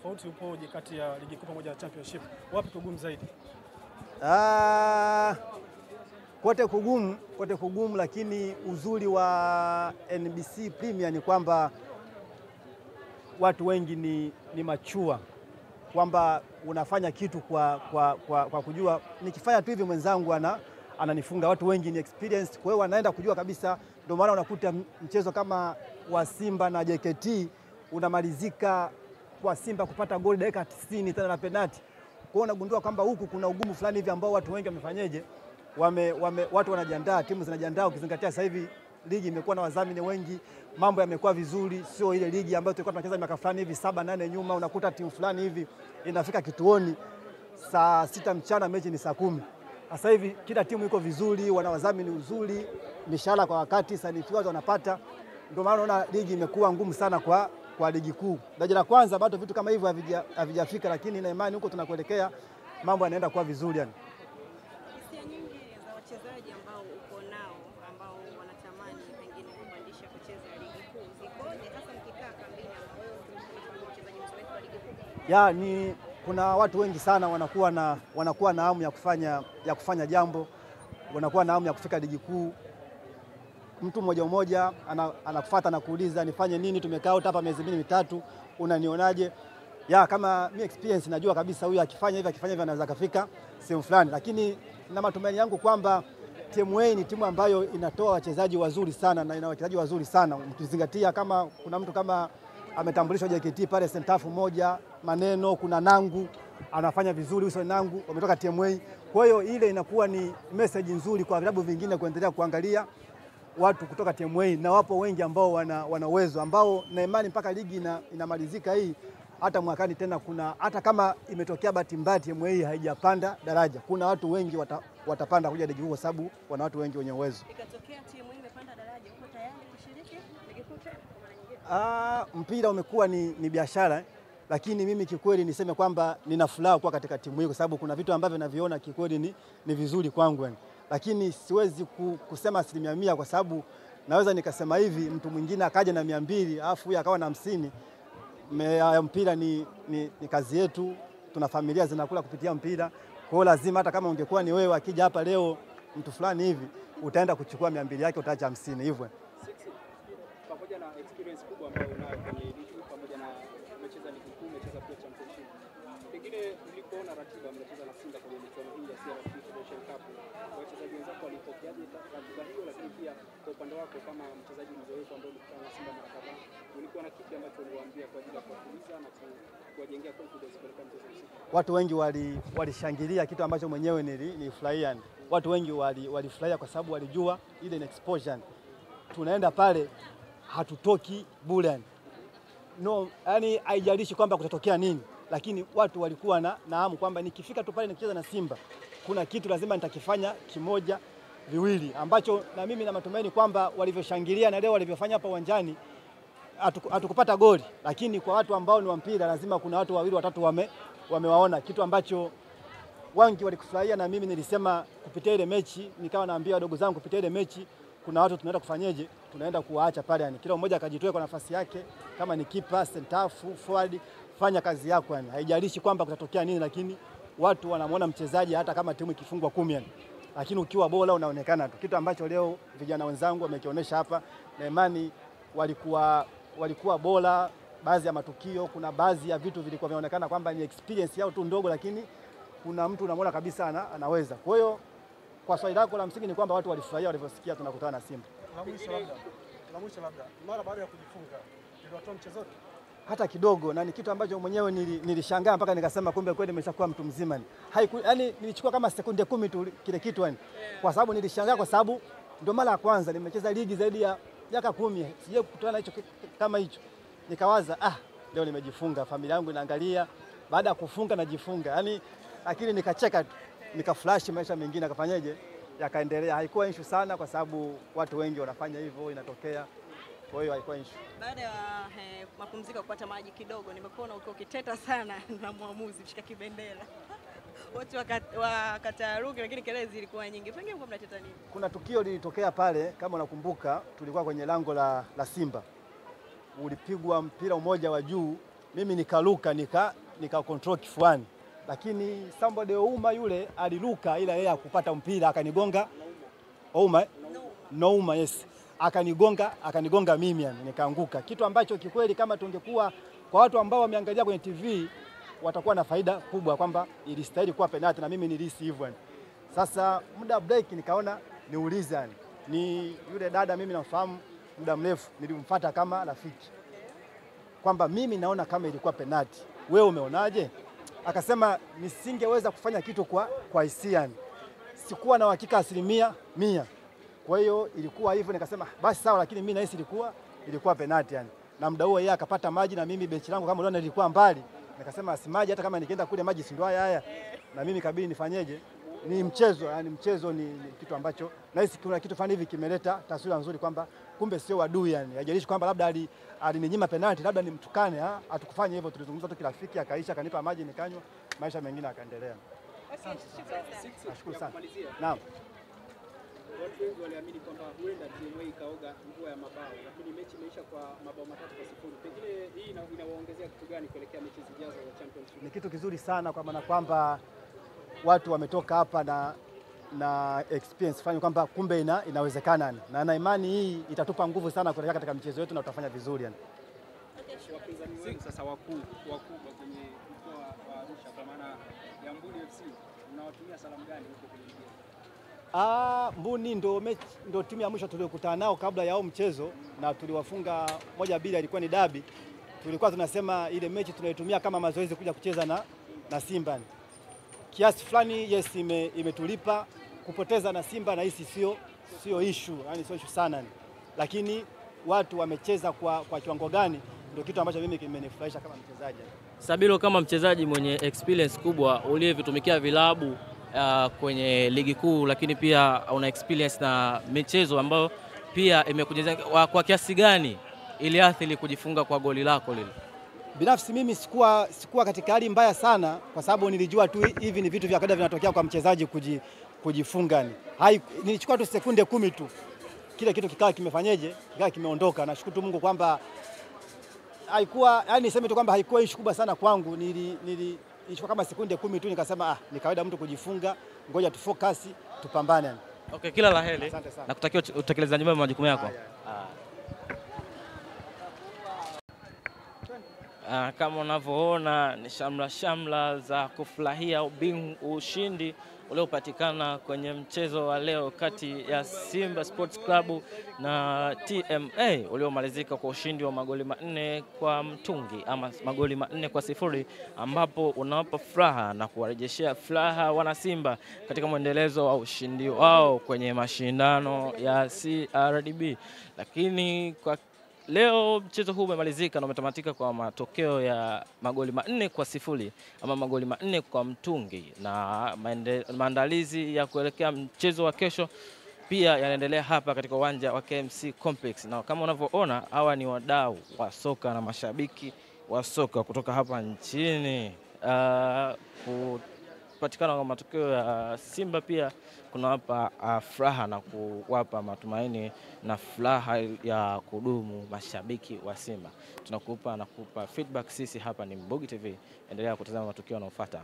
utofauti upoje kati ya ligi kuu pamoja na championship? Wapi kugumu zaidi? Kote kugumu, lakini uzuri wa NBC Premier ni kwamba watu wengi ni machua, kwamba unafanya kitu kwa kujua nikifanya tu hivi mwenzangu ananifunga. Watu wengi ni experience, kwa hiyo wanaenda kujua kabisa. Ndio maana unakuta mchezo kama wa Simba na JKT unamalizika kwa Simba kupata goli dakika 90 tena na penalti. Kwa hiyo unagundua kwamba huku kuna ugumu fulani hivi ambao watu wengi wamefanyeje, watu wanajiandaa, timu zinajiandaa, ukizingatia sasa hivi ligi imekuwa na wadhamini wengi, mambo yamekuwa vizuri, sio ile ligi ambayo tulikuwa tunacheza miaka fulani hivi 7-8 nyuma, unakuta timu fulani hivi inafika kituoni saa 6 mchana, mechi ni saa 10. Sasa hivi kila timu iko vizuri, wana wadhamini uzuri, mishahara kwa wakati, sanifiwa wanapata. Ndio maana unaona ligi imekuwa ngumu sana kwa ligi kuu. Daraja la kwanza bado vitu kama hivyo havijafika, lakini na imani huko tunakuelekea mambo yanaenda kuwa vizuri yani. Hisia nyingi za wachezaji ambao uko nao ambao wanatamani pengine kupandisha kucheza ligi kuu zikoje, hasa mkikaa kambini ambao wewe ukimfanya mchezaji mzoefu wa ligi kuu? Kuna watu wengi sana wanakuwa na hamu ya kufanya jambo, wanakuwa na hamu ya kufika ligi kuu. Mtu mmoja anakufuata na kuuliza nifanye nini, tumekaa hapa miezi 2-3, unanionaje? Kama mimi experience najua kabisa huyu akifanya hivi anaweza kafika sehemu fulani, lakini na matumaini yangu kwamba TMA ni timu ambayo inatoa wachezaji wazuri sana na ina wachezaji wazuri sana, mkizingatia kama kuna mtu kama ametambulishwa JKT pale sentafu moja Maneno, kuna Nangu anafanya vizuri, Uso Nangu wametoka TMA. Kwa hiyo ile inakuwa ni message nzuri kwa vilabu vingine kuendelea kuangalia watu kutoka TMA, na wapo wengi ambao wana uwezo, ambao na imani mpaka ligi inamalizika hii, hata mwakani tena hata kama imetokea bahati mbaya TMA haijapanda daraja, kuna watu wengi watapanda kuja ligi kuu kwa sababu wana watu wengi wenye uwezo. Ikatokea TMA imepanda daraja, uko tayari kushiriki ligi kuu tena kwa mara nyingine? Mpira umekuwa ni biashara, lakini mimi kikweli niseme kwamba nina furaha kuwa katika timu hii kwa sababu kuna vitu ambavyo naviona kikweli ni vizuri kwangu yani. Lakini siwezi kusema 100% kwa sababu naweza nikasema hivi mtu mwingine akaja na 200 alafu huyu akawa na 50. Mpira ni kazi yetu, tuna familia zinakula kupitia mpira. Kwa hiyo lazima hata kama ungekuwa ni wewe akija hapa leo mtu fulani hivi utaenda kuchukua 200 yake utaacha 50 hivyo. Pamoja na experience kubwa ambayo unayo kwenye ligi pamoja na umecheza ligi kuu, umecheza pia championship. Pengine ulipoona ratiba mnacheza na Simba kwenye michuano hii ya CRF Federation Cup, wachezaji wenzako walipokeaje ratiba hiyo, lakini pia kwa upande wako kama mchezaji mzoefu ambaye ulikutana na Simba mara kadhaa, ulikuwa na kipi ambacho uliwaambia kwa ajili ya kuwatuliza na kuwajengea confidence kwa mchezo huu? Watu wengi walishangilia kitu ambacho mwenyewe nilifurahia. Watu wengi walifurahia kwa sababu walijua ile ni exposure. Tunaenda pale hatutoki bure. No, yani haijalishi kwamba kutatokea nini, lakini watu walikuwa na hamu kwamba nikifika tu pale nikicheza na Simba kuna kitu lazima nitakifanya kimoja viwili, ambacho na mimi na matumaini kwamba walivyoshangilia na leo walivyofanya hapa uwanjani hatukupata goli, lakini kwa watu ambao ni wa mpira lazima kuna watu 2-3 wamewaona kitu ambacho wengi walikufurahia. Na mimi nilisema kupitia ile mechi, nikawa naambia wadogo zangu kupitia ile mechi kuna watu tunaenda kufanyeje, tunaenda kuwaacha pale yani, kila mmoja akajitoe kwa nafasi yake, kama ni keeper, center forward, fanya kazi yako yani, haijalishi kwamba kutatokea nini, lakini watu wanamuona mchezaji hata kama timu ikifungwa 10 yani, lakini ukiwa bora unaonekana tu, kitu ambacho leo vijana wenzangu wamekionyesha hapa, na imani walikuwa bora. Baadhi ya matukio, kuna baadhi ya vitu vilikuwa vinaonekana kwamba ni experience yao tu ndogo, lakini kuna mtu unamwona kabisa anaweza. Kwa hiyo kwa swali lako la msingi ni kwamba watu walifurahia walivyosikia tunakutana na Simba. La mwisho labda, mara baada ya kujifunga niliwatoa mchezo hata kidogo, na ni kitu ambacho mwenyewe nilishangaa mpaka nikasema kumbe kweli nimeshakuwa mtu mzima yani. Yani nilichukua kama sekunde 10 tu kile kitu yani. Kwa sababu nilishangaa kwa sababu ndio mara ya kwanza nimecheza ligi zaidi ya miaka 10, sije kukutana na hicho kama hicho. Nikawaza leo nimejifunga, familia yangu inaangalia, baada ya kufunga najifunga yani, lakini nikacheka tu, nikaflash maisha mengine akafanyaje yakaendelea. Haikuwa issue sana kwa sababu watu wengi wanafanya hivyo, inatokea. Kwa hiyo haikuwa issue. Baada ya mapumziko kupata maji kidogo, nimekuona uko kiteta sana na muamuzi mshika kibendera. Watu wakataruki, lakini kelele zilikuwa nyingi. Pengine mko mnacheza nini? Kuna tukio lilitokea pale, kama unakumbuka, tulikuwa kwenye lango la Simba. Ulipigwa mpira mmoja wa juu mimi nikaruka nika control kifuani, lakini somebody Ouma yule aliruka ila yeye akupata mpira akanigonga. Ouma Nouma, yes, akanigonga mimi, yani nikaanguka, kitu ambacho kikweli kama tungekuwa kwa watu ambao wameangalia kwenye TV watakuwa na faida kubwa kwamba ilistahili kuwa penalty na mimi nilihisi hivyo. Sasa muda break nikaona niulize, yani ni yule dada mimi namfahamu muda mrefu, nilimfuata kama rafiki kwamba mimi naona kama ilikuwa penalty, wewe umeonaje? Akasema nisingeweza kufanya kitu kwa hisia, sikuwa na uhakika 100%. Kwa hiyo ilikuwa hivyo, nikasema basi sawa, lakini mimi nahisi ilikuwa penalty yani. Na muda huo yeye akapata maji na mimi benchi langu kama unaona lilikuwa mbali, nikasema asimaji hata kama nikienda kule maji si ndo haya. Na mimi kabidi nifanyeje? Ni mchezo, yani mchezo ni kitu ambacho nahisi kuna kitu fani hivi kimeleta taswira nzuri kwamba kumbe sio adui yani. Hajalishi kwamba labda alininyima penalty, labda nimtukane, hatukufanya hivyo, tulizungumza tu kirafiki, akaisha akanipa maji nikanywa, maisha mengine akaendelea. Nashukuru sana. Naam. Watu wengi waliamini kwamba huenda TMA ikaoga mvua ya mabao, lakini mechi imeisha kwa mabao 3-0. Pengine hii inawaongezea kitu gani kuelekea mechi zijazo za Championship? Ni kitu kizuri sana kwa maana kwamba watu wametoka hapa na experience fanya kwamba kumbe inawezekana, na imani hii itatupa nguvu sana kuelekea katika michezo yetu na tutafanya vizuri yani. Wapinzani wenu sasa wakubwa kwenye mkoa wa Arusha kwa maana ya Mbuni FC, mnawatumia salamu gani huko kwenye ligi? Mbuni ndo timu ya mwisho tuliyokutana nao kabla ya mchezo na tuliwafunga 1-2, ilikuwa ni dabi. Tulikuwa tunasema ile mechi tunaitumia kama mazoezi kuja kucheza na Simba. Kiasi fulani yes, imetulipa kupoteza na Simba, na hisi sio issue, yani sio issue sana. Lakini watu wamecheza kwa kiwango gani ndio kitu ambacho mimi kimenifurahisha kama mchezaji. Sabilo, kama mchezaji mwenye experience kubwa uliyevitumikia vilabu kwenye ligi kuu, lakini pia una experience na michezo ambayo pia imekujeza, kwa kiasi gani iliathiri kujifunga kwa goli lako lile? Binafsi mimi sikuwa katika hali mbaya sana, kwa sababu nilijua tu hivi ni vitu vya kawaida vinatokea kwa mchezaji kujifunga. Nilichukua tu sekunde 10 tu, kile kitu kikaa kimeondoka. Nashukuru Mungu kwamba haikuwa, yani niseme tu kwamba haikuwa issue kubwa sana kwangu. Nilichukua kama sekunde 10 tu, nikasema ni kawaida mtu kujifunga, ngoja tu focus tupambane. Okay, kila la heri na kutakia utekelezaji mwema wa majukumu yako. Kama unavyoona ni shamla za kufurahia ushindi uliopatikana kwenye mchezo wa leo kati ya Simba Sports Club na TMA uliomalizika kwa ushindi wa magoli 4 kwa mtungi ama magoli 4 kwa 0, ambapo unawapa furaha na kuwarejeshea furaha wana Simba katika mwendelezo wa ushindi wao kwenye mashindano ya CRDB. Lakini kwa leo mchezo huu umemalizika na umetamatika kwa matokeo ya magoli 4 kwa 0 ama magoli 4 kwa mtungi, na maandalizi ya kuelekea mchezo wa kesho pia yanaendelea hapa katika uwanja wa KMC Complex. Na kama unavyoona hawa ni wadau wa soka na mashabiki wa soka kutoka hapa nchini. Kupatikana kwa matokeo ya Simba pia kunawapa furaha na kuwapa matumaini na furaha ya kudumu mashabiki wa Simba. Tunakupa na kupa feedback, sisi hapa ni Mbogi TV, endelea kutazama matukio yanayofuata.